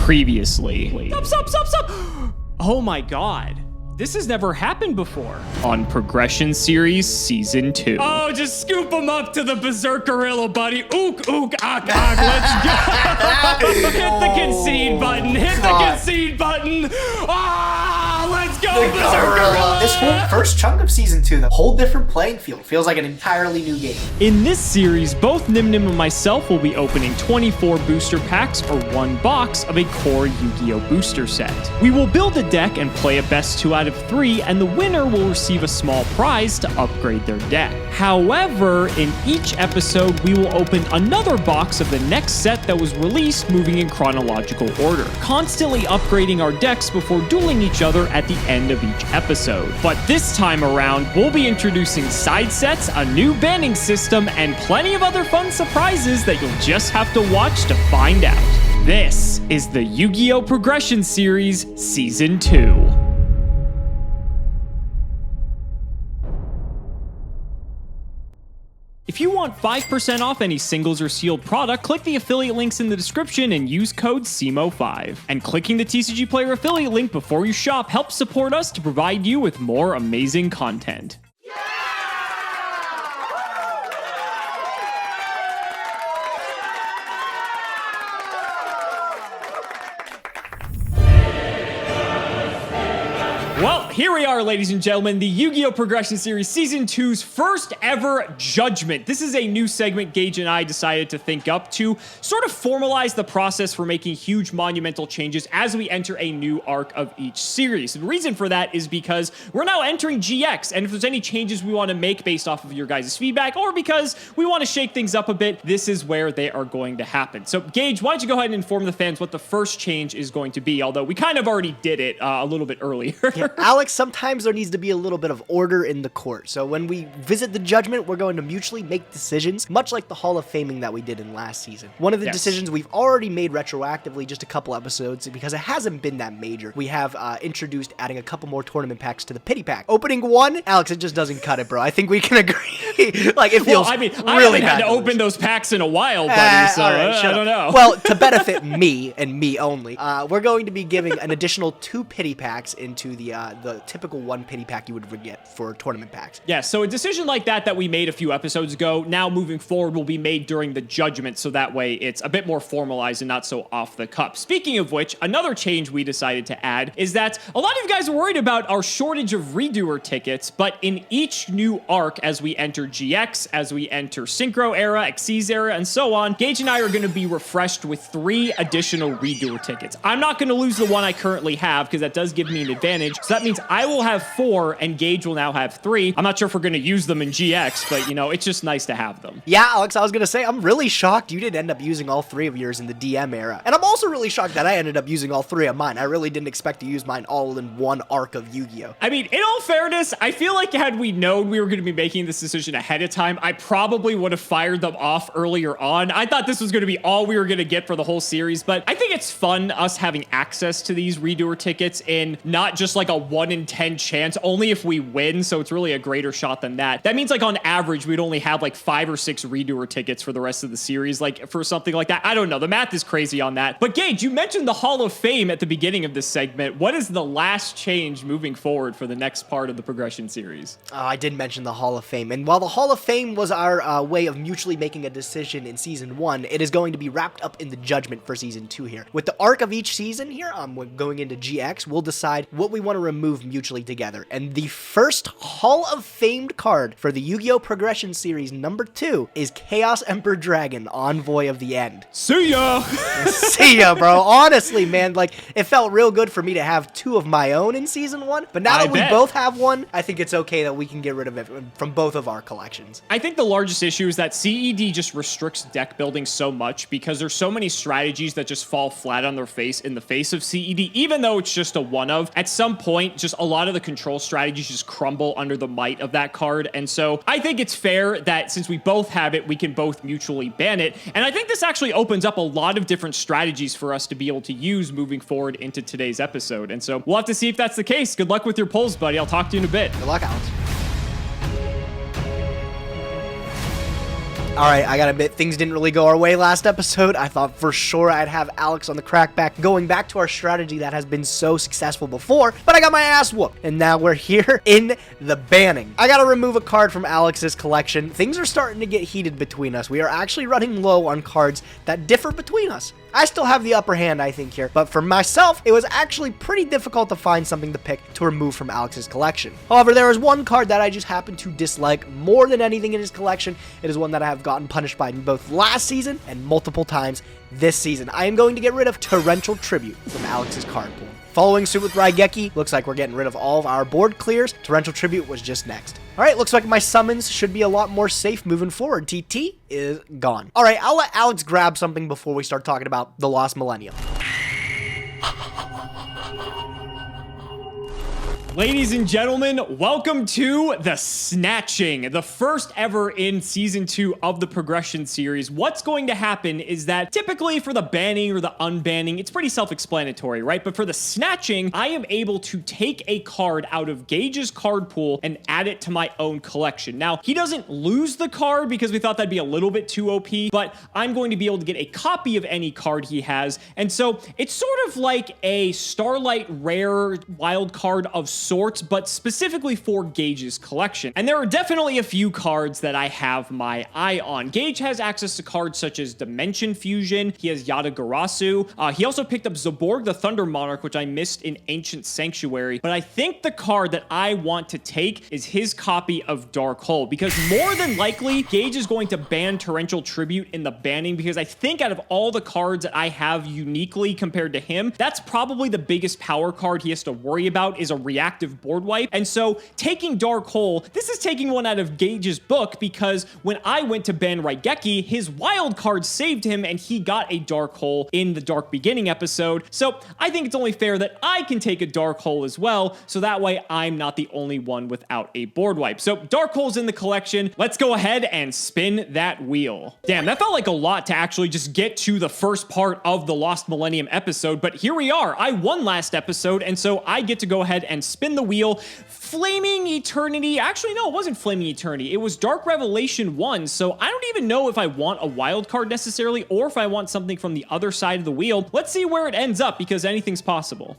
Previously. Stop. Oh my god. This has never happened before. On Progression Series Season 2. Oh, just scoop him up to the Berserk Gorilla, buddy. Ook, let's go. Hit the concede button. Let's go, Berserk Gorilla. This whole first chunk of Season 2, the whole different playing field. Feels like an entirely new game. In this series, both Nyhmnim and myself will be opening 24 booster packs or one box of a core Yu-Gi-Oh! Booster set. We will build a deck and play a best 2 out of 3, and the winner will receive a small prize to upgrade their deck. However, in each episode, we will open another box of the next set that was released, moving in chronological order, constantly upgrading our decks before dueling each other at the end of each episode. But this time around, we'll be introducing side sets, a new banning system, and plenty of other fun surprises that you'll just have to watch to find out. This is the Yu-Gi-Oh! Progression Series Season 2. If you want 5% off any singles or sealed product, click the affiliate links in the description and use code Cimoooooooo5. And clicking the TCG Player affiliate link before you shop helps support us to provide you with more amazing content. Well, here we are, ladies and gentlemen, the Yu-Gi-Oh! Progression Series Season 2's first ever Judgment. This is a new segment Gage and I decided to think up to sort of formalize the process for making huge monumental changes as we enter a new arc of each series. The reason for that is because we're now entering GX, and if there's any changes we want to make based off of your guys' feedback, or because we want to shake things up a bit, this is where they are going to happen. So, Gage, why don't you go ahead and inform the fans what the first change is going to be, although we kind of already did it a little bit earlier. Yeah, Alex, sometimes there needs to be a little bit of order in the court. So when we visit the judgment, we're going to mutually make decisions, much like the Hall of Faming that we did in last season. One of the decisions we've already made retroactively just a couple episodes because it hasn't been that major. We have introduced adding a couple more tournament packs to the pity pack. Opening one, Alex, it just doesn't cut it, bro. I think we can agree. Like, it feels really bad. I haven't had to open those packs in a while, buddy, so right, I don't know. Well, to benefit me and me only, we're going to be giving an additional 2 pity packs into the typical 1 pity pack you would get for tournament packs. Yeah, so a decision like that we made a few episodes ago, now moving forward will be made during the judgment, so that way it's a bit more formalized and not so off the cuff. Speaking of which, another change we decided to add is that a lot of you guys are worried about our shortage of redoer tickets, but in each new arc as we enter GX, as we enter Synchro era, Xyz era, and so on, Gage and I are going to be refreshed with 3 additional redoer tickets. I'm not going to lose the one I currently have because that does give me an advantage, so that means I will have 4 and Gage will now have 3. I'm not sure if we're going to use them in GX, but you know, it's just nice to have them. Yeah, Alex, I was going to say, I'm really shocked you didn't end up using all 3 of yours in the DM era. And I'm also really shocked that I ended up using all 3 of mine. I really didn't expect to use mine all in one arc of Yu-Gi-Oh! I mean, in all fairness, I feel like had we known we were going to be making this decision ahead of time, I probably would have fired them off earlier on. I thought this was going to be all we were going to get for the whole series, but I think it's fun us having access to these redoer tickets in not just like a 1 in 10 chance, only if we win, so it's really a greater shot than that. That means like on average, we'd only have like 5 or 6 redoer tickets for the rest of the series, like for something like that. I don't know, the math is crazy on that. But Gage, you mentioned the Hall of Fame at the beginning of this segment. What is the last change moving forward for the next part of the progression series? I did mention the Hall of Fame, and while the Hall of Fame was our way of mutually making a decision in Season 1, it is going to be wrapped up in the judgment for Season 2 here. With the arc of each season here, going into GX, we'll decide what we want to remove mutually together. And the first Hall of Famed card for the Yu-Gi-Oh! Progression Series number 2 is Chaos Emperor Dragon, Envoy of the End. See ya! See ya, bro. Honestly, man, like, it felt real good for me to have 2 of my own in Season 1, but now that we both have one, I think it's okay that we can get rid of it from both of our collections. I think the largest issue is that CED just restricts deck building so much because there's so many strategies that just fall flat on their face in the face of CED, even though it's just a one of. At some point, just a lot of the control strategies just crumble under the might of that card, and so I think it's fair that since we both have it, we can both mutually ban it, and I think this actually opens up a lot of different strategies for us to be able to use moving forward into today's episode, and so we'll have to see if that's the case. Good luck with your polls, buddy. I'll talk to you in a bit. Good luck, Alex. Alright, I gotta admit, things didn't really go our way last episode. I thought for sure I'd have Alex on the crackback, going back to our strategy that has been so successful before, but I got my ass whooped, and now we're here in the banning. I gotta remove a card from Alex's collection. Things are starting to get heated between us. We are actually running low on cards that differ between us. I still have the upper hand, I think, here, but for myself, it was actually pretty difficult to find something to pick to remove from Alex's collection. However, there is one card that I just happen to dislike more than anything in his collection. It is one that I have gotten punished by in both last season and multiple times this season. I am going to get rid of Torrential Tribute from Alex's card pool. Following suit with Raigeki, looks like we're getting rid of all of our board clears. Torrential Tribute was just next. Alright, looks like my summons should be a lot more safe moving forward. TT is gone. Alright, I'll let Alex grab something before we start talking about the Lost Millennium. Ladies and gentlemen, welcome to the Snatching, the first ever in Season 2 of the Progression series. What's going to happen is that typically for the banning or the unbanning, it's pretty self-explanatory, right? But for the Snatching, I am able to take a card out of Gage's card pool and add it to my own collection. Now, he doesn't lose the card because we thought that'd be a little bit too OP, but I'm going to be able to get a copy of any card he has. And so it's sort of like a Starlight Rare wild card of sorts, but specifically for Gage's collection. And there are definitely a few cards that I have my eye on. Gage has access to cards such as Dimension Fusion. He has Yatagarasu. He also picked up Zaborg the Thunder Monarch, which I missed in Ancient Sanctuary. But I think the card that I want to take is his copy of Dark Hole, because more than likely, Gage is going to ban Torrential Tribute in the banning, because I think out of all the cards that I have uniquely compared to him, that's probably the biggest power card he has to worry about, is a reactive board wipe. And so taking Dark Hole, this is taking one out of Gage's book, because when I went to ban Raigeki, his wild card saved him and he got a Dark Hole in the Dark Beginning episode. So I think it's only fair that I can take a Dark Hole as well, so that way I'm not the only one without a board wipe. So Dark Hole's in the collection. Let's go ahead and spin that wheel. Damn, that felt like a lot to actually just get to the first part of the Lost Millennium episode, but here we are. I won last episode, and so I get to go ahead and spin the wheel. Flaming Eternity. Actually, no, it wasn't Flaming Eternity. It was Dark Revelation 1, so I don't even know if I want a wild card necessarily, or if I want something from the other side of the wheel. Let's see where it ends up, because anything's possible.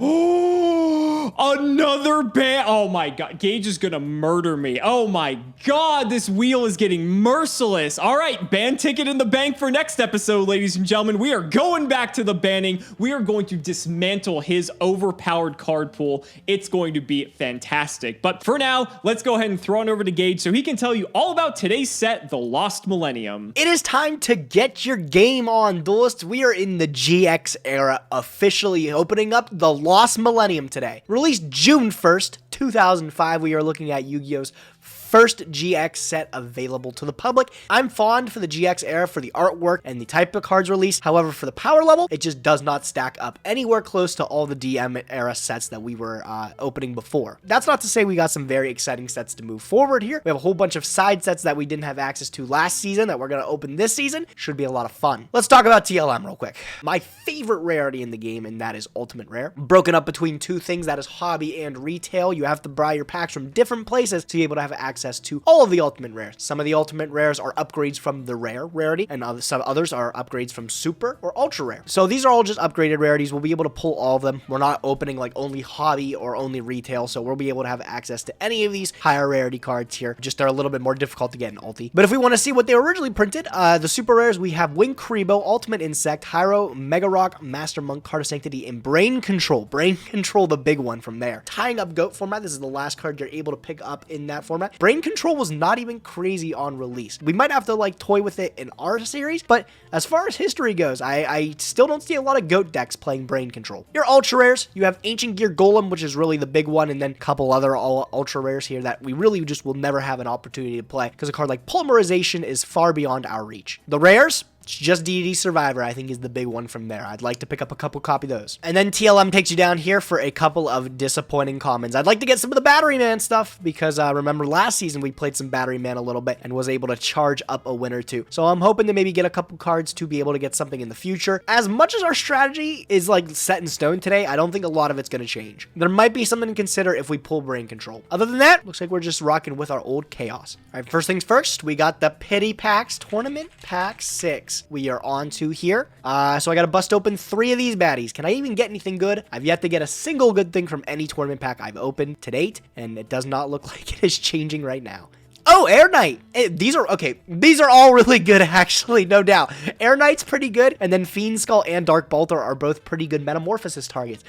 Oh, another ban. Oh my god, Gage is gonna murder me. Oh my god, this wheel is getting merciless. All right, ban ticket in the bank for next episode, ladies and gentlemen. We are going back to the banning. We are going to dismantle his overpowered card pool. It's going to be fantastic. But for now, let's go ahead and throw on over to Gage so he can tell you all about today's set, the Lost Millennium. It is time to get your game on, duelists. We are in the GX era, officially opening up the Lost Millennium today. Released June 1st, 2005, we are looking at Yu-Gi-Oh's first GX set available to the public. I'm fond for the GX era for the artwork and the type of cards released. However, for the power level, it just does not stack up anywhere close to all the DM era sets that we were opening before. That's not to say we got some very exciting sets to move forward here. We have a whole bunch of side sets that we didn't have access to last season that we're going to open this season. Should be a lot of fun. Let's talk about TLM real quick. My favorite rarity in the game, and that is Ultimate Rare. Broken up between two things, that is hobby and retail. You have to buy your packs from different places to be able to have access to all of the ultimate rares. Some of the ultimate rares are upgrades from the rare rarity, and some others are upgrades from super or ultra rare. So these are all just upgraded rarities. We'll be able to pull all of them. We're not opening like only hobby or only retail, so we'll be able to have access to any of these higher rarity cards here. Just they're a little bit more difficult to get in ulti. But if we want to see what they were originally printed, the super rares, we have Wing Karibo, Ultimate Insect, Hyro, Mega Rock, Master Monk, Card of Sanctity, and Brain Control. Brain Control, the big one from there. Tying Up Goat format, this is the last card you're able to pick up in that format. Brain Control was not even crazy on release. We might have to like toy with it in our series, but as far as history goes, I still don't see a lot of goat decks playing Brain Control. Your ultra rares, you have Ancient Gear Golem, which is really the big one, and then a couple other ultra rares here that we really just will never have an opportunity to play because a card like Polymerization is far beyond our reach. The rares, It's just DDD Survivor, I think, is the big one from there. I'd like to pick up a couple copy of those. And then TLM takes you down here for a couple of disappointing commons. I'd like to get some of the Battery Man stuff because remember last season we played some Battery Man a little bit and was able to charge up a win or two. So I'm hoping to maybe get a couple cards to be able to get something in the future. As much as our strategy is like set in stone today, I don't think a lot of it's going to change. There might be something to consider if we pull Brain Control. Other than that, looks like we're just rocking with our old Chaos. All right, first things first, we got the Pity Packs Tournament Pack 6. We are on to here. So I got to bust open 3 of these baddies. Can I even get anything good? I've yet to get a single good thing from any tournament pack I've opened to date, and it does not look like it is changing right now. Oh, Air Knight. These are, okay, these are all really good, actually, no doubt. Air Knight's pretty good, and then Fiend Skull and Dark Bolter are both pretty good Metamorphosis targets.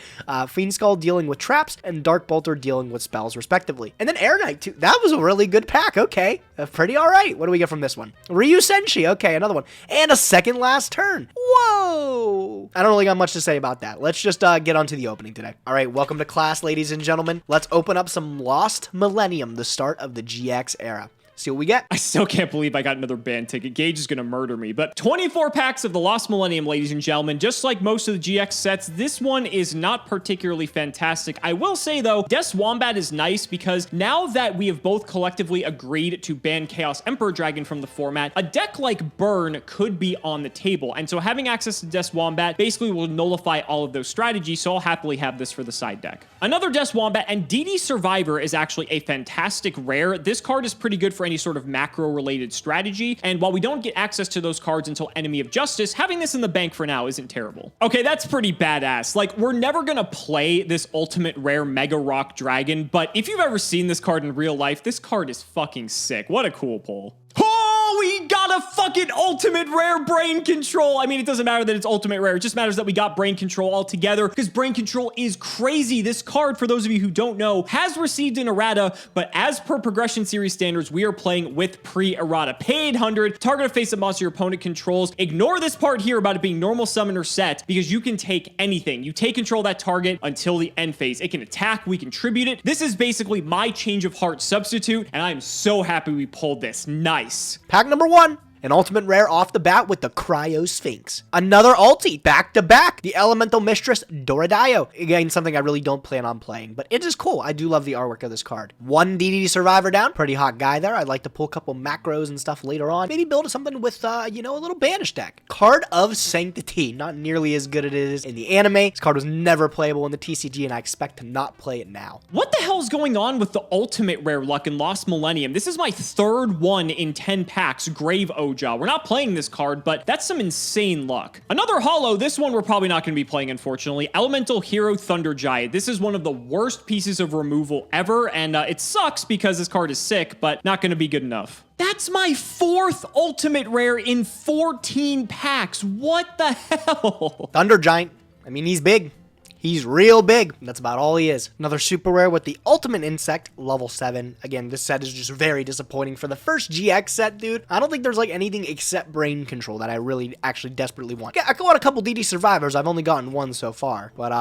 Fiend Skull dealing with traps, and Dark Bolter dealing with spells, respectively. And then Air Knight, too. That was a really good pack, okay. Pretty alright. What do we get from this one? Ryu Senshi, okay, another one. And a second last turn. Whoa! I don't really got much to say about that. Let's just get on to the opening today. Alright, welcome to class, ladies and gentlemen. Let's open up some Lost Millennium, the start of the GX era. See what we get. I still can't believe I got another band ticket. Gage is going to murder me. But 24 packs of the Lost Millennium, ladies and gentlemen. Just like most of the GX sets, this one is not particularly fantastic. I will say, though, Des Wombat is nice because now that we have both collectively agreed to ban Chaos Emperor Dragon from the format, a deck like Burn could be on the table. And so having access to Des Wombat basically will nullify all of those strategies, so I'll happily have this for the side deck. Another Des Wombat and DD Survivor is actually a fantastic rare. This card is pretty good for any sort of macro-related strategy, and while we don't get access to those cards until Enemy of Justice, having this in the bank for now isn't terrible. Okay, that's pretty badass. Like, we're never gonna play this ultimate rare Mega Rock Dragon, but if you've ever seen this card in real life, this card is fucking sick. What a cool pull. Oh, we got a fucking ultimate rare Brain Control. I mean, it doesn't matter that it's ultimate rare. It just matters that we got Brain Control altogether because Brain Control is crazy. This card, for those of you who don't know, has received an errata, but as per Progression Series standards, we are playing with pre-errata. Pay 800, target a face-up monster your opponent controls. Ignore this part here about it being normal summoner set because you can take anything. You take control of that target until the end phase. It can attack, we can tribute it. This is basically my Change of Heart substitute, and I'm so happy we pulled this. Nice. Pack number 1. An ultimate rare off the bat with the Cryo Sphinx. Another ulti, back to back. The Elemental Mistress, Doradayo. Again, something I really don't plan on playing, but it is cool. I do love the artwork of this card. 1 DDD Survivor down. Pretty hot guy there. I'd like to pull a couple macros and stuff later on. Maybe build something with, you know, a little banish deck. Card of Sanctity. Not nearly as good as it is in the anime. This card was never playable in the TCG, and I expect to not play it now. What the hell's going on with the ultimate rare luck in Lost Millennium? This is my 3rd one in 10 packs, Grave Oja. We're not playing this card, but that's some insane luck. Another holo, this one we're probably not going to be playing, unfortunately. Elemental Hero Thunder Giant. This is one of the worst pieces of removal ever, and it sucks because this card is sick, but not going to be good enough. That's my 4th ultimate rare in 14 packs. What the hell? Thunder Giant. I mean, he's big. He's real big. That's about all he is. Another super rare with the Ultimate Insect, level 7. Again, this set is just very disappointing for the first GX set, dude. I don't think there's like anything except Brain Control that I really actually desperately want. Yeah, I got a couple DD Survivors. I've only gotten 1 so far, but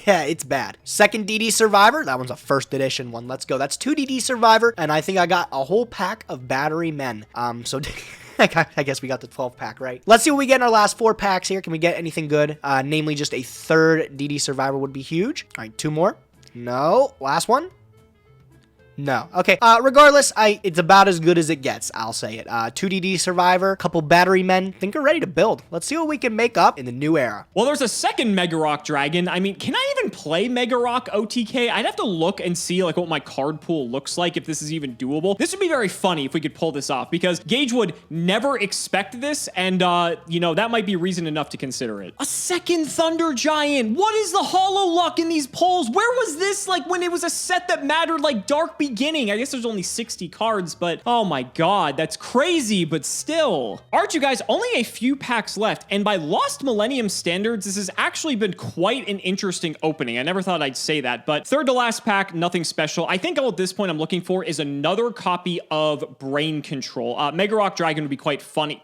yeah, it's bad. Second DD Survivor. That one's a first edition one. Let's go. That's 2 DD Survivor, and I think I got a whole pack of Battery Men. So I guess we got the 12 pack, right? Let's see what we get in our last 4 packs here. Can we get anything good? Namely, just a 3rd DD Survivor would be huge. All right, 2 more. No. Last one. No. Okay. Regardless, it's about as good as it gets. I'll say it. 2 DD Survivor, couple Battery Men. Think we're ready to build. Let's see what we can make up in the new era. Well, there's a second Mega Rock Dragon. I mean, can I even play Mega Rock OTK? I'd have to look and see like what my card pool looks like if this is even doable. This would be very funny if we could pull this off because Gage would never expect this, and you know, that might be reason enough to consider it. A second Thunder Giant. What is the holo luck in these pulls? Where was this like when it was a set that mattered like Dark Beginning? I guess there's only 60 cards, but oh my god, that's crazy, but still. Aren't you guys, only a few packs left, and by Lost Millennium standards, this has actually been quite an interesting opening. I never thought I'd say that, but 3rd to last pack, nothing special. I think all at this point I'm looking for is another copy of Brain Control. Mega Rock Dragon would be quite funny.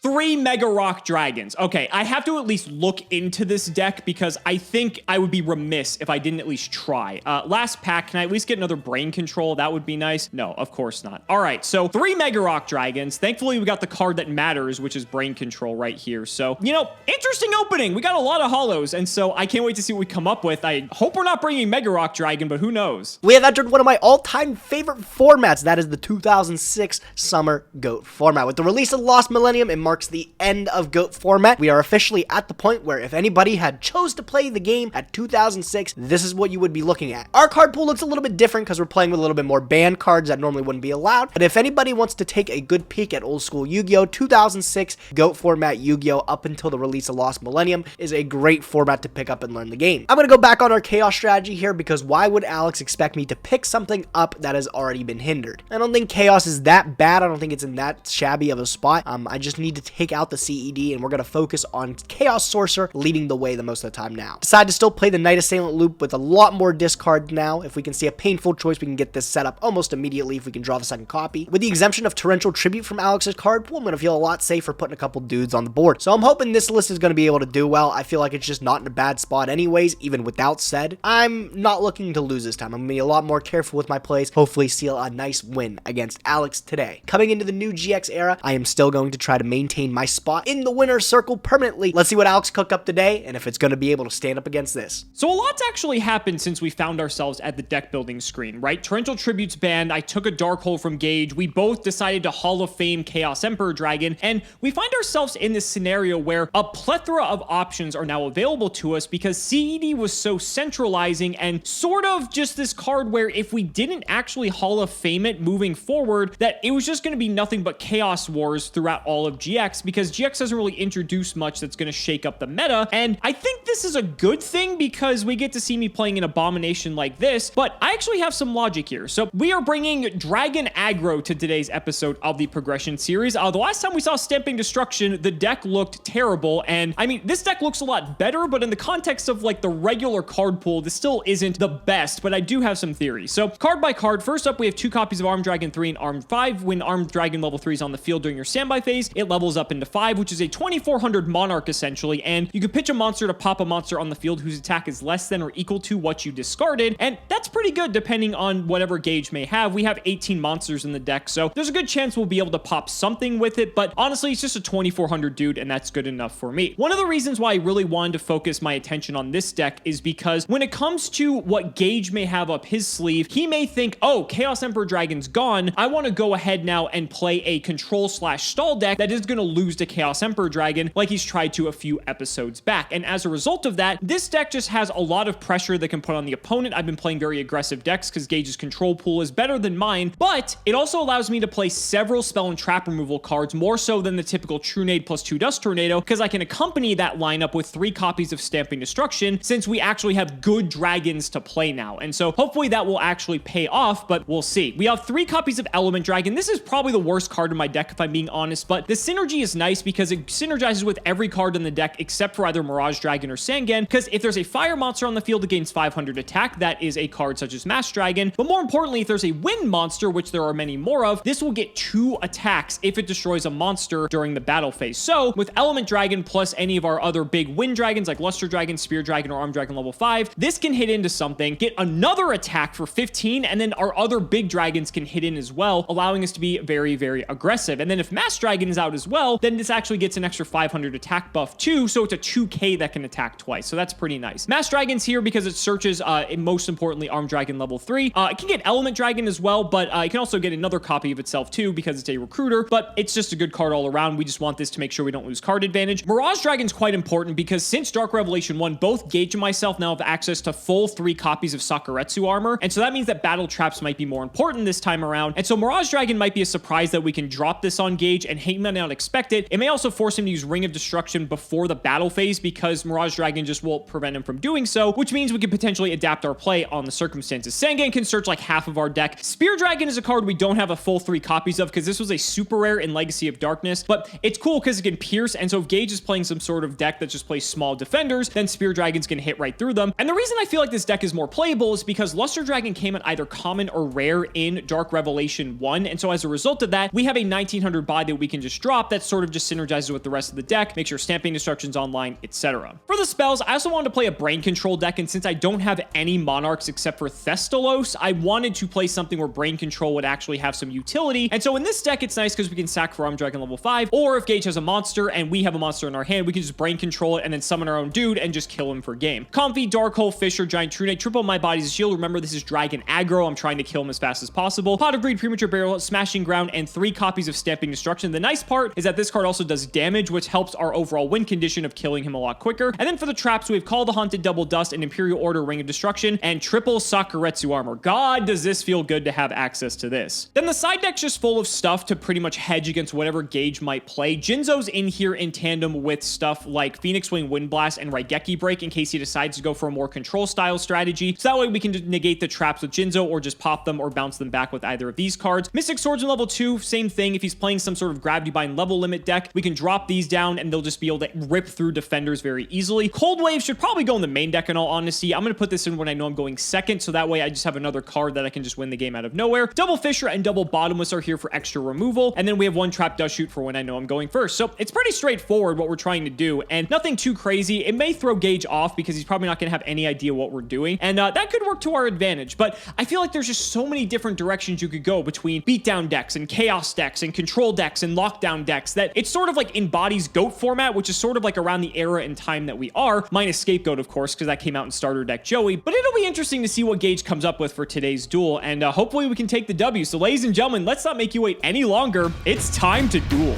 3 Mega Rock Dragons. Okay, I have to at least look into this deck because I think I would be remiss if I didn't at least try. Last pack, can I at least get another Brain Control? That would be nice. No, of course not. All right, so 3 Mega Rock Dragons. Thankfully, we got the card that matters, which is Brain Control right here. So, you know, interesting opening. We got a lot of holos, and so I can't wait to see what we come up with. I hope we're not bringing Mega Rock Dragon, but who knows? We have entered one of my all-time favorite formats. That is the 2006 Summer GOAT format. With the release of Lost Millennium, it marks the end of GOAT format. We are officially at the point where if anybody had chose to play the game at 2006, this is what you would be looking at. Our card pool looks a little bit different because we're playing with a little bit more banned cards that normally wouldn't be allowed. But if anybody wants to take a good peek at old school Yu-Gi-Oh! 2006 GOAT format Yu-Gi-Oh! Up until the release of Lost Millennium is a great format to pick up and learn the game. I'm going to go back on our Chaos strategy here because why would Alex expect me to pick something up that has already been hindered? I don't think Chaos is that bad. I don't think it's in that shabby of a spot. I just need to take out the CED and we're going to focus on Chaos Sorcerer leading the way the most of the time now. Decide to still play the Night Assailant loop with a lot more discards now. If we can see a painful choice, we can get this set up almost immediately if we can draw the second copy. With the exemption of Torrential Tribute from Alex's card pool, I'm going to feel a lot safer putting a couple dudes on the board. So I'm hoping this list is going to be able to do well. I feel like it's just not in a bad spot anyways, even without said. I'm not looking to lose this time. I'm going to be a lot more careful with my plays, hopefully seal a nice win against Alex today. Coming into the new GX era, I am still going to try to maintain my spot in the winner's circle permanently. Let's see what Alex cooked up today and if it's going to be able to stand up against this. So a lot's actually happened since we found ourselves at the deck building screen, right? Torrential Tribute's banned. I took a Dark Hole from Gage. We both decided to Hall of Fame Chaos Emperor Dragon, and we find ourselves in this scenario where a plethora of options are now available to us because CED was so centralizing and sort of just this card where if we didn't actually Hall of Fame it moving forward, that it was just going to be nothing but Chaos Wars throughout all of GX because GX doesn't really introduce much that's going to shake up the meta. And I think this is a good thing because we get to see me playing an abomination like this, but I actually have some logic here. So we are bringing Dragon Aggro to today's episode of the Progression series. The last time we saw Stamping Destruction, the deck looked terrible. And I mean, this deck looks a lot better, but in the context of like the regular card pool, this still isn't the best, but I do have some theories. So card by card, first up, we have 2 copies of Armed Dragon 3 and Armed 5. When Armed Dragon level 3 is on the field during your standby phase, it levels up into 5, which is a 2400 Monarch essentially. And you can pitch a monster to pop a monster on the field whose attack is less than or equal to what you discarded. And that's pretty good depending on whatever Gage may have. We have 18 monsters in the deck, so there's a good chance we'll be able to pop something with it. But honestly, it's just a 2400 dude, and that's good enough for me. One of the reasons why I really wanted to focus my attention on this deck is because when it comes to what Gage may have up his sleeve, he may think, oh, Chaos Emperor Dragon's gone. I want to go ahead now and play a control/stall deck that is going to lose to Chaos Emperor Dragon like he's tried to a few episodes back. And as a result of that, this deck just has a lot of pressure that can put on the opponent. I've been playing very aggressive decks because Gage's control pool is better than mine, but it also allows me to play several spell and trap removal cards, more so than the typical Trunade plus 2 Dust Tornado, because I can accompany that lineup with 3 copies of Stamping Destruction since we actually have good dragons to play now. And so hopefully that will actually pay off, but we'll see. We have 3 copies of Element Dragon. This is probably the worst card in my deck if I'm being honest, but the synergy is nice because it synergizes with every card in the deck except for either Mirage Dragon or Sangan, because if there's a fire monster on the field that gains 500 attack, that is a card such as Mass Dragon. But more importantly, if there's a wind monster, which there are many more of, this will get 2 attacks if it destroys a monster during the battle phase. So with Element Dragon plus any of our other big wind dragons like Luster Dragon, Spear Dragon, or Armed Dragon level 5, this can hit into something, get another attack for 15, and then our other big dragons can hit in as well, allowing us to be very, very aggressive. And then if Mass Dragon is out as well, then this actually gets an extra 500 attack buff too, so it's a 2k that can attack twice. So that's pretty nice. Mass Dragon's here because it searches, most importantly, Armed Dragon level 3. It can get Element Dragon as well, but it can also get another copy of itself too because it's a recruiter, but it's just a good card all around. We just want this to make sure we don't lose card advantage. Mirage Dragon's quite important because since Dark Revelation 1, both Gage and myself now have access to full 3 copies of Sakuretsu armor, and so that means that battle traps might be more important this time around. And so Mirage Dragon might be a surprise that we can drop this on Gage, and he may not expect it. It may also force him to use Ring of Destruction before the battle phase because Mirage Dragon just will prevent him from doing so, which means we could potentially adapt our play on the circumstances. Sangan can search like half of our deck. Spear Dragon is a card we don't have a full 3 copies of because this was a super rare in Legacy of Darkness, but it's cool because it can pierce, and so if Gage is playing some sort of deck that just plays small defenders, then Spear Dragons can hit right through them. And the reason I feel like this deck is more playable is because Luster Dragon came at either common or rare in Dark Revelation 1, and so as a result of that, we have a 1900 buy that we can just drop drop that sort of just synergizes with the rest of the deck, make sure stamping instructions online, etc. For the spells, I also wanted to play a brain control deck, and since I don't have any monarchs except for Thestalos, I wanted to play something where brain control would actually have some utility. And so in this deck, it's nice because we can sack for Dragon level 5, or if Gage has a monster and we have a monster in our hand, we can just brain control it and then summon our own dude and just kill him for game. Comfy, Darkhold, Fisher, Giant True Knight, triple my body's a shield. Remember, this is Dragon aggro. I'm trying to kill him as fast as possible. Pot of Greed, Premature Burial, Smashing Ground, and 3 copies of Stamping Destruction. The nice part is that this card also does damage, which helps our overall win condition of killing him a lot quicker. And then for the traps, we have Call the Haunted, Double Dust, and Imperial Order, Ring of Destruction, and triple Sakuretsu Armor. God, does this feel good to have access to this. Then the side deck's just full of stuff to pretty much hedge against whatever Gage might play. Jinzo's in here in tandem with stuff like Phoenix Wing, Wind Blast, and Raigeki Break in case he decides to go for a more control style strategy. So that way we can negate the traps with Jinzo or just pop them or bounce them back with either of these cards. Mystic Swords in level 2, same thing. If he's playing some sort of Gravity Bind level limit deck, we can drop these down and they'll just be able to rip through defenders very easily. Cold Wave should probably go in the main deck in all honesty. I'm going to put this in when I know I'm going second, so that way I just have another card that I can just win the game out of nowhere. Double Fisher and Double Bottomless are here for extra removal, and then we have one Trap Dust Shoot for when I know I'm going first. So it's pretty straightforward what we're trying to do, and nothing too crazy. It may throw Gage off because he's probably not going to have any idea what we're doing, and that could work to our advantage, but I feel like there's just so many different directions you could go between beatdown decks and chaos decks and control decks and lockdown decks that it sort of like embodies GOAT format, which is sort of like around the era and time that we are, minus Scapegoat, of course, because that came out in starter deck Joey. But it'll be interesting to see what Gage comes up with for today's duel, and hopefully we can take the W. So ladies and gentlemen, let's not make you wait any longer. It's time to duel.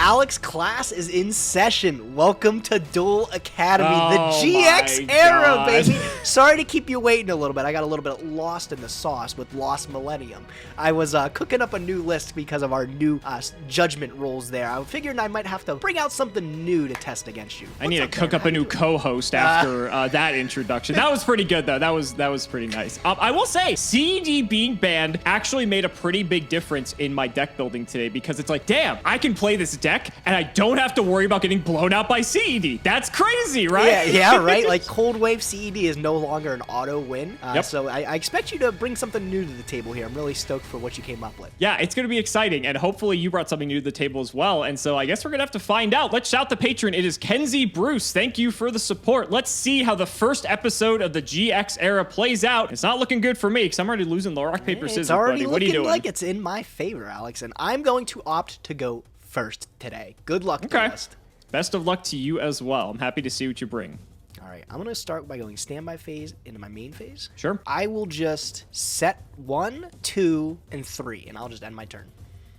Alex, class is in session. Welcome to Duel Academy, the Oh GX my era, God. baby. Sorry to keep you waiting a little bit. I got a little bit lost in the sauce with Lost Millennium. I was cooking up a new list because of our new judgment rules there. I figured I might have to bring out something new to test against you. I need to cook up a new co-host after that introduction. That was pretty good, though. That was pretty nice. I will say, CED being banned actually made a pretty big difference in my deck building today because it's like, damn, I can play this deck and I don't have to worry about getting blown out by CED. That's crazy, right? Yeah, right? Like, Cold Wave CED is no longer an auto win. Yep. So I expect you to bring something new to the table here. I'm really stoked for what you came up with. Yeah, it's going to be exciting, and hopefully you brought something new to the table as well, and so I guess we're going to have to find out. Let's shout the patron. It is Kenzie Bruce. Thank you for the support. Let's see how the first episode of the GX era plays out. It's not looking good for me, because I'm already losing the rock, paper, scissors, It's already buddy. What are you looking doing? like it's in my favor, Alex, and I'm going to opt to go first today. Good luck, Okay. Duelist. Best of luck to you as well. I'm happy to see what you bring. All right, I'm going to start by going standby phase into my main phase. Sure. I will just set 1, 2, and 3, and I'll just end my turn.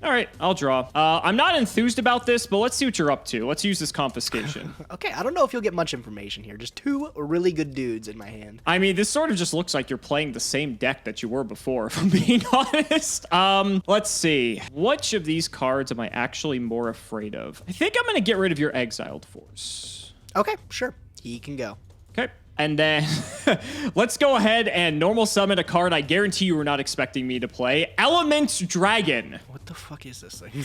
All right, I'll draw. I'm not enthused about this, but let's see what you're up to. Let's use this confiscation. Okay, I don't know if you'll get much information here. Just 2 really good dudes in my hand. I mean, this sort of just looks like you're playing the same deck that you were before, if I'm being honest. Let's see. Which of these cards am I actually more afraid of? I think I'm going to get rid of your Exiled Force. Okay, sure. He can go. Okay. And then let's go ahead and normal summon a card I guarantee you were not expecting me to play. Element Dragon. What the fuck is this thing?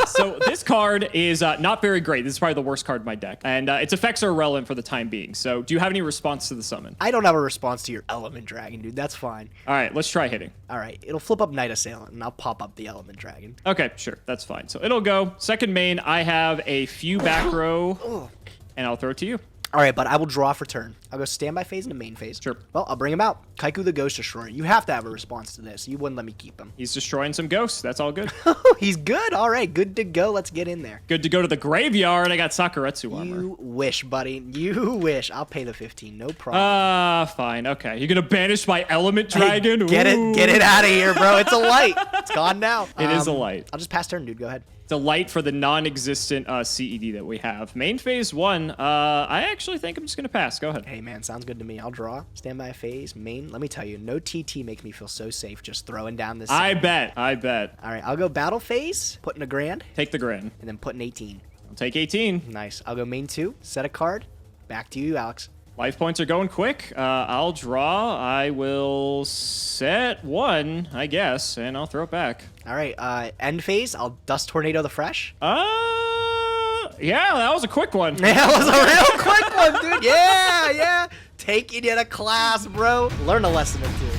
So this card is not very great. This is probably the worst card in my deck. And its effects are irrelevant for the time being. So do you have any response to the summon? I don't have a response to your Element Dragon, dude. That's fine. All right, let's try hitting. All right, it'll flip up Night Assailant, and I'll pop up the Element Dragon. Okay, sure. That's fine. So it'll go. Second main, I have a few back row, and I'll throw it to you. All right, but I will draw for turn. I'll go standby phase into main phase. Sure. Well, I'll bring him out. Kaiku the Ghost Destroyer. You have to have a response to this. You wouldn't let me keep him. He's destroying some ghosts. That's all good. He's good. All right, good to go. Let's get in there. Good to go to the graveyard. I got Sakuretsu armor. You wish, buddy. You wish. I'll pay the 15. No problem. Fine. Okay. You're going to banish my Element Dragon? Get it out of here, bro. It's a light. It's gone now. It is a light. I'll just pass turn, dude. Go ahead. It's a light for the non-existent CED that we have. Main phase 1, I actually think I'm just going to pass. Go ahead. Hey, man, sounds good to me. I'll draw. Standby phase, main. Let me tell you, no TT makes me feel so safe just throwing down this. I bet. I bet. All right, I'll go battle phase, put in a grand, Take the grand. and then put in 18. I'll take 18. Nice. I'll go main 2, set a card. Back to you, Alex. Life points are going quick. I'll draw. I will set 1, I guess, and I'll throw it back. All right, end phase, I'll Dust Tornado the Fresh. Yeah, that was a quick one. That was a real quick one, dude. Yeah. Taking you to class, bro. Learn a lesson or two.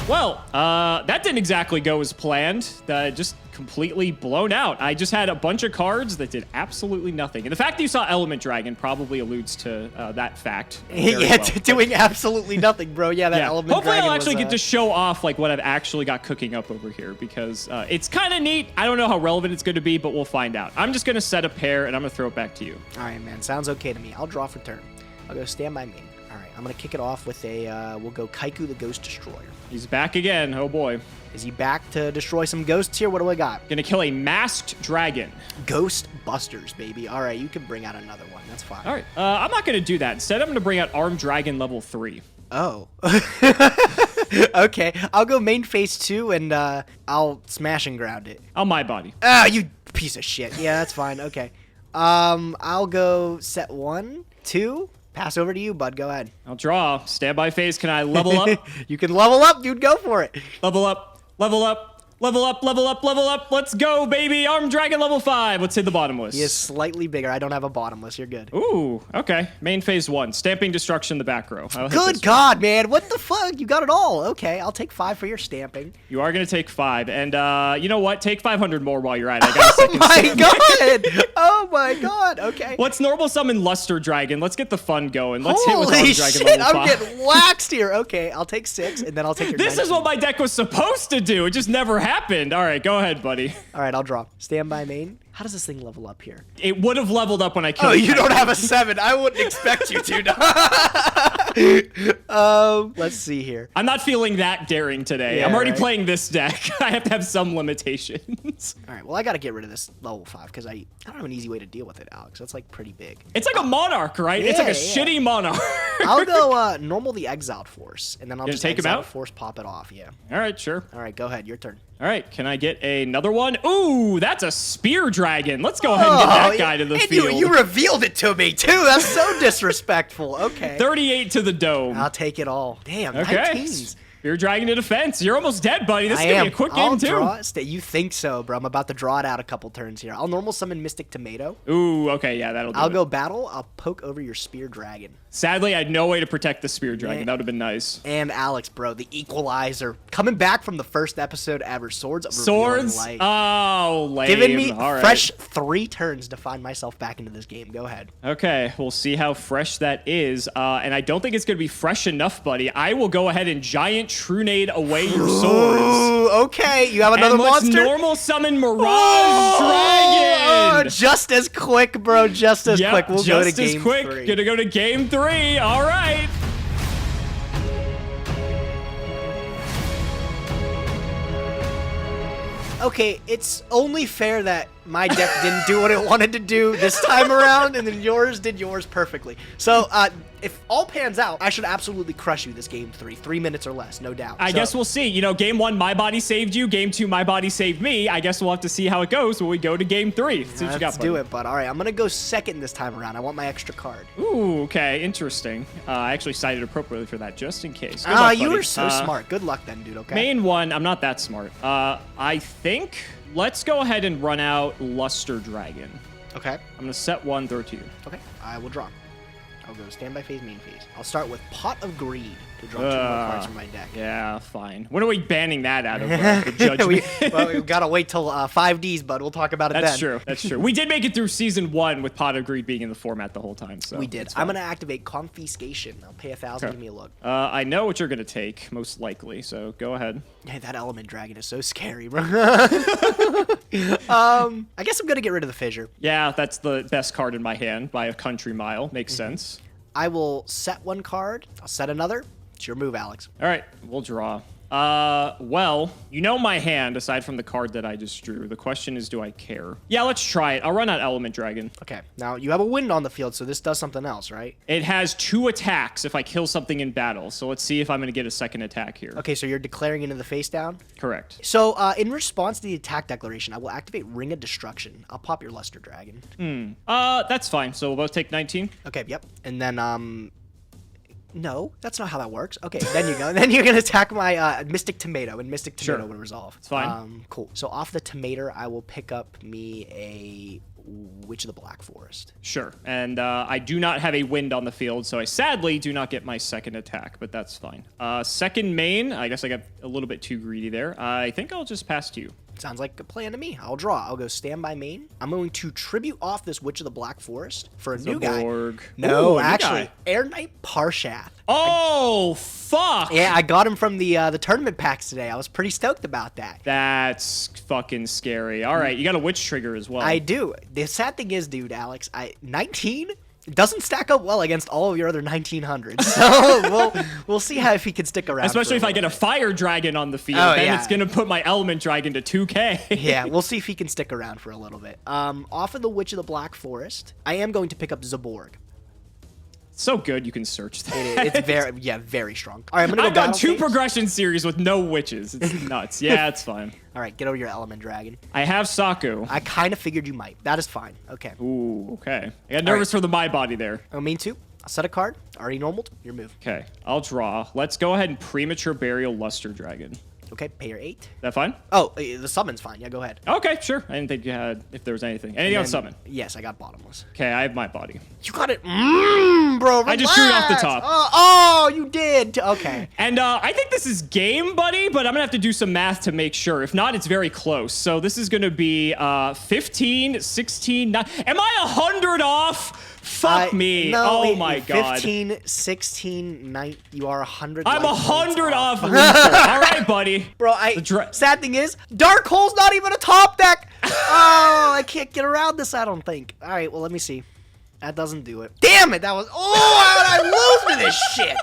Well, that didn't exactly go as planned. Just completely blown out. I just had a bunch of cards that did absolutely nothing. And the fact that you saw Element Dragon probably alludes to that fact. Yeah, doing absolutely nothing, bro. Yeah, that Element Hopefully Dragon I'll actually was, get to show off like what I've actually got cooking up over here because it's kind of neat. I don't know how relevant it's going to be, but we'll find out. I'm just going to set a pair and I'm going to throw it back to you. All right, man. Sounds okay to me. I'll draw for turn. I'll go stand by main. All right, I'm going to kick it off with a, we'll go Kaiku the Ghost Destroyer. He's back again. Oh, boy. Is he back to destroy some ghosts here? What do I got? Gonna kill a masked dragon. Ghost Busters, baby. All right, you can bring out another one. That's fine. All right. I'm not going to do that. Instead, I'm going to bring out Armed Dragon level 3. Oh. Okay, I'll go main phase 2, and I'll smash and ground it. On my body. Ah, you piece of shit. Yeah, that's fine. Okay. I'll go set 1, 2. Pass over to you, bud. Go ahead. I'll draw. Standby phase. Can I level up? You can level up, dude. Go for it. Level up. Level up. Level up, level up, level up. Let's go, baby. Armed Dragon level 5. Let's hit the bottomless. He is slightly bigger. I don't have a bottomless. You're good. Ooh, okay. Main phase 1. Stamping Destruction, the back row. Good God, man. What the fuck? You got it all. Okay, I'll take 5 for your stamping. You are going to take 5. And you know what? Take 500 more while you're at it. I got a second God. Oh, my God. Okay. Let's normal summon Luster Dragon. Let's get the fun going. Let's hit with Holy Armed Dragon shit, level 5. I'm getting waxed here. Okay, I'll take 6, and then I'll take your This 19. is what my deck was supposed to do. It just never happened. All right, go ahead, buddy. All right, I'll draw. Stand by main. How does this thing level up here? It would have leveled up when I killed Oh, you Titan. don't have a 7. I wouldn't expect you to. Let's see here. I'm not feeling that daring today. Yeah, I'm already right? playing this deck. I have to have some limitations. All right, well, I got to get rid of this level 5 because I don't have an easy way to deal with it, Alex. That's like pretty big. It's like a Monarch, right? It's like a shitty Monarch. I'll go normal the Exiled Force, and then I'll You just take him Exiled out? Force, pop it off, yeah. All right, sure. All right, go ahead. Your turn. All right, can I get another one? Ooh, that's a Spear Dragon. Let's go ahead and get that guy to the and field. You revealed it to me, too. That's so disrespectful. Okay. 38 to the dome. I'll take it all. Damn, Okay. 19s. Spear Dragon to defense. You're almost dead, buddy. This is going to be a quick I'll game, too. draw it. You think so, bro. I'm about to draw it out a couple turns here. I'll normal summon Mystic Tomato. Ooh, okay, yeah, that'll do I'll it. go battle. I'll poke over your Spear Dragon. Sadly, I had no way to protect the Spear Dragon. That would have been nice. And Alex, bro, the Equalizer. Coming back from the first episode ever. Swords of Swords? Revealing Light. Oh, lame. Giving me All right. fresh 3 turns to find myself back into this game. Go ahead. Okay, we'll see how fresh that is. And I don't think it's going to be fresh enough, buddy. I will go ahead and Giant Trunade away your swords. Ooh, okay. You have another And let's monster? normal summon Mirage Oh, Dragon. just as quick, bro. Just as Yep, quick. We'll go to just as game quick. 3. Gonna go to game 3. All right. Okay, it's only fair that my deck didn't do what it wanted to do this time around, and then yours did yours perfectly. So, if all pans out, I should absolutely crush you this game 3. 3 minutes or less, no doubt. I guess we'll see. You know, game 1, my body saved you. Game 2, my body saved me. I guess we'll have to see how it goes when we go to game 3. Let's see what you got, Let's do it, bud. All right, I'm going to go second this time around. I want my extra card. Ooh, okay, interesting. I actually cited appropriately for that, just in case. Good luck, You buddy. were so smart. Good luck then, dude, okay? Main 1, I'm not that smart. I think let's go ahead and run out Luster Dragon. Okay. I'm going to set 1, throw 2. Okay, I will draw. I'll go standby phase, main phase. I'll start with Pot of Greed to draw 2 more cards from my deck. Yeah, fine. When are we banning that out of the judgment? We've got to wait till 5Ds, bud. We'll talk about it then. That's true. That's true. We did make it through season 1 with Pot of Greed being in the format the whole time. So We did. it's fine. I'm going to activate Confiscation. I'll pay 1,000. Okay. Give me a look. I know what you're going to take, most likely, so go ahead. Hey, that Element Dragon is so scary, bro. I guess I'm going to get rid of the Fissure. Yeah, that's the best card in my hand by a country mile. Makes sense. I will set 1 card. I'll set another. It's your move, Alex. All right, we'll draw. Well, you know my hand, aside from the card that I just drew. The question is, do I care? Yeah, let's try it. I'll run out Element Dragon. Okay. Now, you have a wind on the field, so this does something else, right? It has 2 attacks if I kill something in battle. So let's see if I'm going to get a second attack here. Okay, so you're declaring into the face down? Correct. So, in response to the attack declaration, I will activate Ring of Destruction. I'll pop your Luster Dragon. That's fine. So we'll both take 19. Okay, yep. And then, no, that's not how that works. Okay, then you go. Then you're gonna attack my Mystic Tomato, and Mystic Tomato will resolve. It's fine. Cool. So off the tomato, I will pick up me a Witch of the Black Forest. Sure. And I do not have a wind on the field, so I sadly do not get my second attack, but that's fine. Second main, I guess I got a little bit too greedy there. I think I'll just pass to you. Sounds like a plan to me. I'll draw. I'll go standby main. I'm going to tribute off this Witch of the Black Forest for a new guy. No, Ooh, actually, Air Knight Parshath. Oh, fuck! Yeah, I got him from the tournament packs today. I was pretty stoked about that. That's fucking scary. All right, you got a witch trigger as well. I do. The sad thing is, dude, Alex, 19 doesn't stack up well against all of your other 1900s. So we'll see how if he can stick around. Especially if I get a fire dragon on the field, then it's gonna put my element dragon to 2K. Yeah, we'll see if he can stick around for a little bit. Off of the Witch of the Black Forest, I am going to pick up Zaborg. So good you can search that. It's very strong. All right, I'm gonna go I've done 2 phase. progression series with no witches. It's nuts. Yeah, it's fine. All right, get over your element dragon. I have Saku. I kind of figured you might. That is fine. Okay. Ooh, okay. I got nervous for the my body there. I mean too. I'll set a card. Already normaled. Your move. Okay, I'll draw. Let's go ahead and premature burial Luster Dragon. Okay, pay your 8. That fine? Oh, the summon's fine. Yeah, go ahead. Okay, sure. I didn't think you had, if there was anything. Anything on summon? Yes, I got bottomless. Okay, I have my body. You got it. Bro, relax. I just drew it off the top. Oh, you did. Okay. And I think this is game, buddy, but I'm going to have to do some math to make sure. If not, it's very close. So this is going to be 15, 16, 9. Am I 100 off? Fuck me. No, oh my god. 15, 16, 9. You are 100. I'm 100 off. All right, buddy. Bro, sad thing is, Dark Hole's not even a top deck. Oh, I can't get around this, I don't think. All right, well, let me see. That doesn't do it. Damn it, that was... Oh, how did I lose to this shit?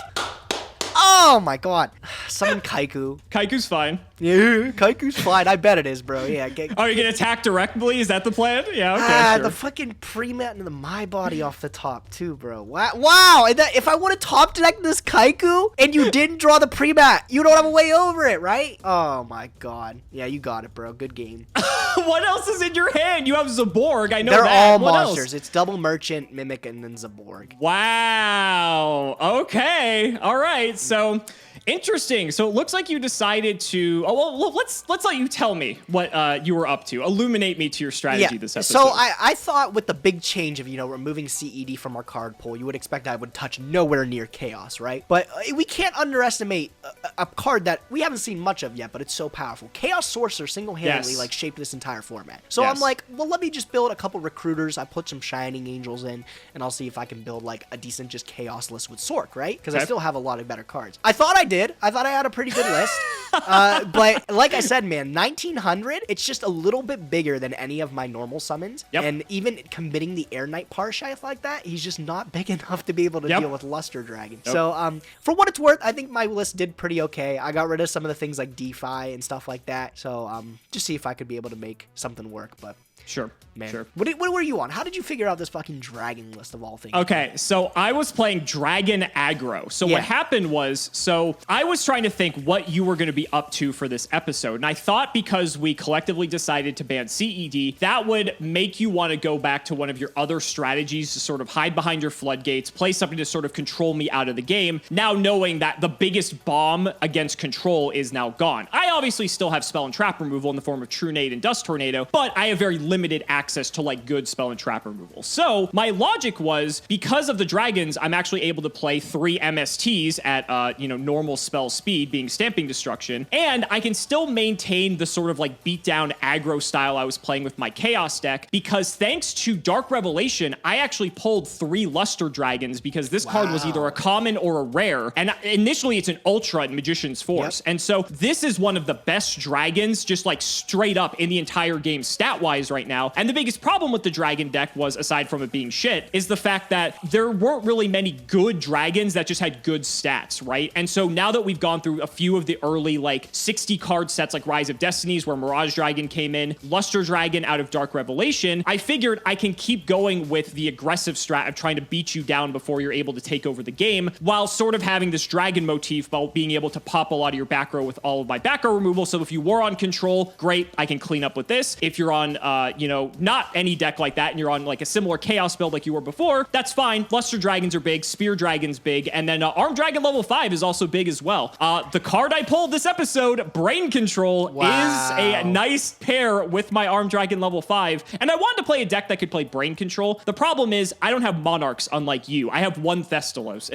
Oh, my God. Summon Kaiku. Kaiku's fine. Yeah, Kaiku's fine. I bet it is, bro. Yeah. Oh, you're going to attack directly? Is that the plan? Yeah, okay, sure. The fucking pre-mat and the my body off the top, too, bro. Wow. And if I would have top decked this Kaiku and you didn't draw the pre-mat, you don't have a way over it, right? Oh, my God. Yeah, you got it, bro. Good game. What else is in your hand? You have Zaborg. I know They're that. all what monsters. Else? It's Double Merchant, Mimic, and then Zaborg. Wow. Okay. All right. So interesting. So it looks like you decided to. Oh well, let's let you tell me what you were up to. Illuminate me to your strategy this episode. So I thought with the big change of removing CED from our card pool, you would expect I would touch nowhere near Chaos, right? But we can't underestimate a card that we haven't seen much of yet, but it's so powerful. Chaos Sorcerer single-handedly shaped this entire format. So I'm like, well, let me just build a couple recruiters. I put some Shining Angels in, and I'll see if I can build like a decent just Chaos list with Sork, right? Because I still have a lot of better cards. I thought I did. I thought I had a pretty good list. But like I said, man, 1900, it's just a little bit bigger than any of my normal summons. And even committing the Air Knight Parshath like that, he's just not big enough to be able to deal with Luster Dragon. So for what it's worth, I think my list did pretty okay. I got rid of some of the things like DeFi and stuff like that. So just see if I could be able to make something work. But sure. Man, sure. What were you on? How did you figure out this fucking dragon list of all things? Okay, so I was playing Dragon Aggro. So what happened was, I was trying to think what you were going to be up to for this episode. And I thought because we collectively decided to ban CED, that would make you want to go back to one of your other strategies to sort of hide behind your floodgates, play something to sort of control me out of the game. Now knowing that the biggest bomb against control is now gone. I obviously still have spell and trap removal in the form of True Nade and Dust Tornado, but I have very limited access to like good spell and trap removal. So my logic was, because of the dragons, I'm actually able to play 3 MSTs at normal spell speed, being Stamping Destruction, and I can still maintain the sort of like beatdown aggro style I was playing with my Chaos deck, because thanks to Dark Revelation, I actually pulled 3 Luster Dragons because this card was either a common or a rare, and initially it's an ultra in Magician's Force. And so this is one of the best dragons just like straight up in the entire game stat-wise right now. And the biggest problem with the dragon deck was, aside from it being shit, is the fact that there weren't really many good dragons that just had good stats, right? And so now that we've gone through a few of the early like 60 card sets like Rise of Destinies, where Mirage Dragon came in, Luster Dragon out of Dark Revelation, I figured I can keep going with the aggressive strat of trying to beat you down before you're able to take over the game, while sort of having this dragon motif while being able to pop a lot of your back row with all of my back row removal. So if you were on control, great, I can clean up with this. If you're on not any deck like that, and you're on like a similar Chaos build like you were before, that's fine. Luster Dragons are big, Spear Dragon's big, and then Armed Dragon level 5 is also big as well. The card I pulled this episode, Brain Control, is a nice pair with my Armed Dragon level 5, and I wanted to play a deck that could play Brain Control. The problem is I don't have Monarchs unlike you. I have one Thestalos,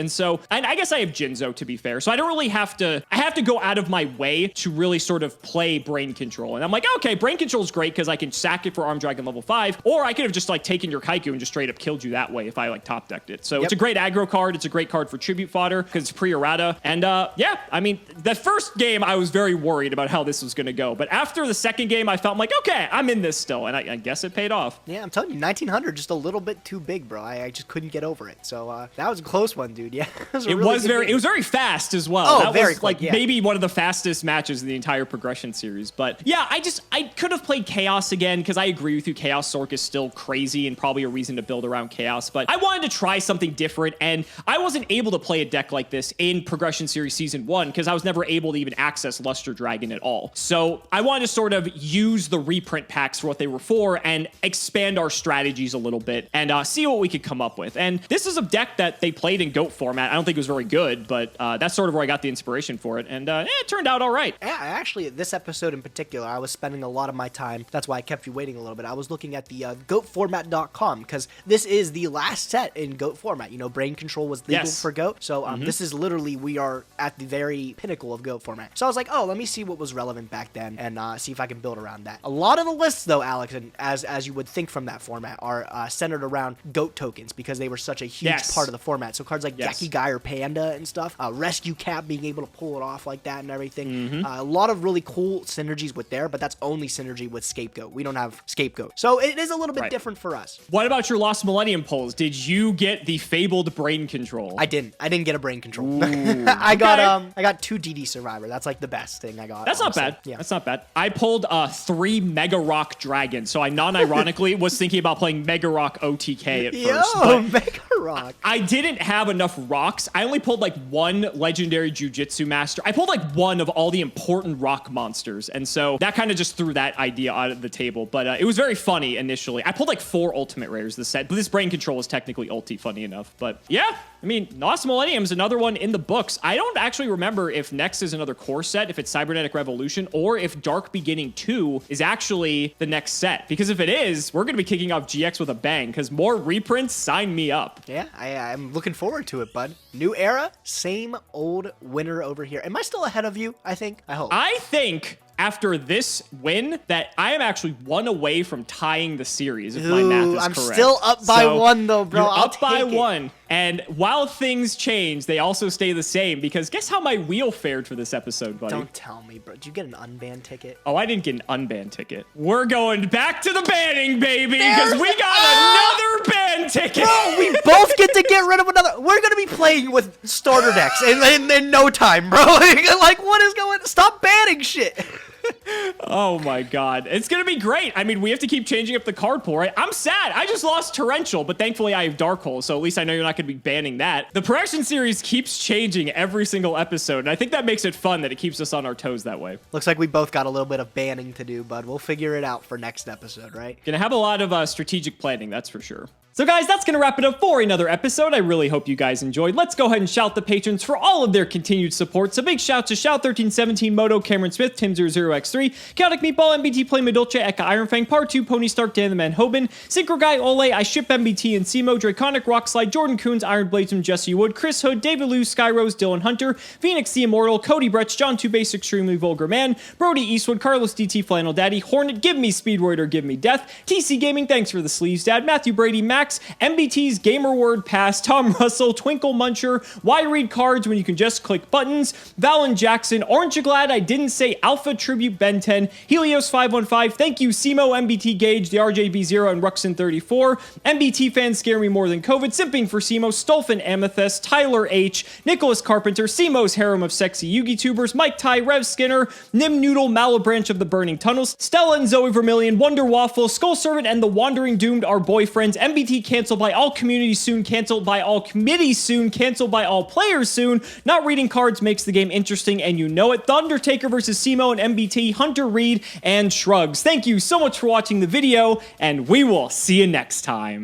and I guess I have Jinzo to be fair, so I don't really have to, I have to go out of my way to really sort of play Brain Control, and I'm like, okay, Brain Control is great because I can sack it for Armed Dragon level 5, or I could have just like taken your Kaiku and just straight up killed you that way if I like top decked it. So it's a great aggro card. It's a great card for tribute fodder because it's pre-errata. And yeah, I mean, the first game I was very worried about how this was going to go, but after the second game I felt like, okay, I'm in this still, and I guess it paid off. Yeah, I'm telling you, 1900 just a little bit too big, bro. I just couldn't get over it. So that was a close one, dude. Yeah, it was very fast as well. Oh, that very was like maybe one of the fastest matches in the entire progression series. But yeah, I could have played Chaos again because I agree with you. Chaos Sork is still crazy and probably a reason to build around Chaos, but I wanted to try something different, and I wasn't able to play a deck like this in Progression Series Season 1 because I was never able to even access Luster Dragon at all. So I wanted to sort of use the reprint packs for what they were for and expand our strategies a little bit and see what we could come up with. And this is a deck that they played in GOAT format. I don't think it was very good, but that's sort of where I got the inspiration for it, and it turned out all right. Yeah, actually, this episode in particular, I was spending a lot of my time, that's why I kept you waiting a little bit, I was looking at the goatformat.com because this is the last set in GOAT format. You know, Brain Control was legal for GOAT, so this is literally, we are at the very pinnacle of GOAT format. So I was like, oh, let me see what was relevant back then and see if I can build around that. A lot of the lists, though, Alex, and as you would think from that format, are centered around GOAT tokens because they were such a huge part of the format. So cards like Geki Guy or Panda and stuff, Rescue Cap being able to pull it off like that and everything. A lot of really cool synergies with there, but that's only synergy with Scapegoat. We don't have Scapegoat. So it is a little bit different for us. What about your Lost Millennium pulls? Did you get the fabled Brain Control? I didn't get a Brain Control. I got 2 DD Survivor. That's like the best thing I got. That's honestly. Not bad. Yeah. That's not bad. I pulled 3 Mega Rock Dragons, so I non-ironically was thinking about playing Mega Rock OTK at first. Yo, Mega Rock. I didn't have enough rocks. I only pulled like 1 legendary Jujitsu Master. I pulled like 1 of all the important rock monsters, and so that kind of just threw that idea out of the table, but it was very funny initially. I pulled like 4 ultimate rares this set, but this Brain Control is technically ulti, funny enough. But yeah, I mean, Lost Millennium is another one in the books. I don't actually remember if next is another core set, if it's Cybernetic Revolution, or if Dark Beginning 2 is actually the next set. Because if it is, we're going to be kicking off GX with a bang, because more reprints, sign me up. Yeah, I'm looking forward to it, bud. New era, same old winner over here. Am I still ahead of you, I think? I hope. I think after this win that I am actually 1 away from tying the series, if my math is correct. I'm still up by 1, though, bro. You're up by 1. And while things change, they also stay the same, because guess how my wheel fared for this episode, buddy? Don't tell me, bro. Did you get an unbanned ticket? Oh, I didn't get an unbanned ticket. We're going back to the banning, baby, because we got another ban ticket. Bro, we both get to get rid of another. We're going to be playing with starter decks in no time, bro. Like, what is going on? Stop banning shit. Oh my god. It's gonna be great. I mean, we have to keep changing up the card pool, right? I'm sad. I just lost Torrential, but thankfully I have Darkhold, so at least I know you're not gonna be banning that. The Progression series keeps changing every single episode, and I think that makes it fun that it keeps us on our toes that way. Looks like we both got a little bit of banning to do, bud. We'll figure it out for next episode, right? Gonna have a lot of strategic planning, that's for sure. So guys, that's going to wrap it up for another episode. I really hope you guys enjoyed. Let's go ahead and shout the patrons for all of their continued support. So big shout to Shout1317, Moto, Cameron Smith, Tim00x3, Chaotic Meatball, MBT, Play Medulce, Eka Ironfang, Part 2, Pony Stark, Dan the Man Hoban, Synchro Guy, Ole, I Ship MBT and Cimo, Draconic Rockslide, Jordan Coons, Iron Bladesman, Jesse Wood, Chris Hood, David Lou, Skyrose, Dylan Hunter, Phoenix the Immortal, Cody Bretch, John 2Base, Extremely Vulgar Man, Brody Eastwood, Carlos DT, Flannel Daddy, Hornet, Give Me Speedroid or Give Me Death, TC Gaming, thanks for the sleeves, Dad, Matthew Brady, Max, MBT, Gamer Word Pass, Tom Russell, Twinkle Muncher, Why Read Cards When You Can Just Click Buttons, Valen Jackson, Aren't You Glad I Didn't Say Alpha Tribute Ben 10, Helios 515, thank you Simo, MBT Gage, the RJB0 and Ruxin 34, MBT fans scare me more than COVID, Simping for Simo, Stolfin Amethyst, Tyler H, Nicholas Carpenter, Simo's Harem of Sexy Yugi Tubers, Mike Ty, Rev Skinner, Nim Noodle, Malabranch of the Burning Tunnels, Stella and Zoe Vermilion, Wonder Waffle, Skull Servant and the Wandering Doomed are boyfriends, MBT MVD, canceled by all communities soon, canceled by all committees soon, canceled by all players soon. Not reading cards makes the game interesting, and you know it. The Undertaker versus Cimoooooooo and MBT, Hunter Reed, and Shrugs. Thank you so much for watching the video, and we will see you next time.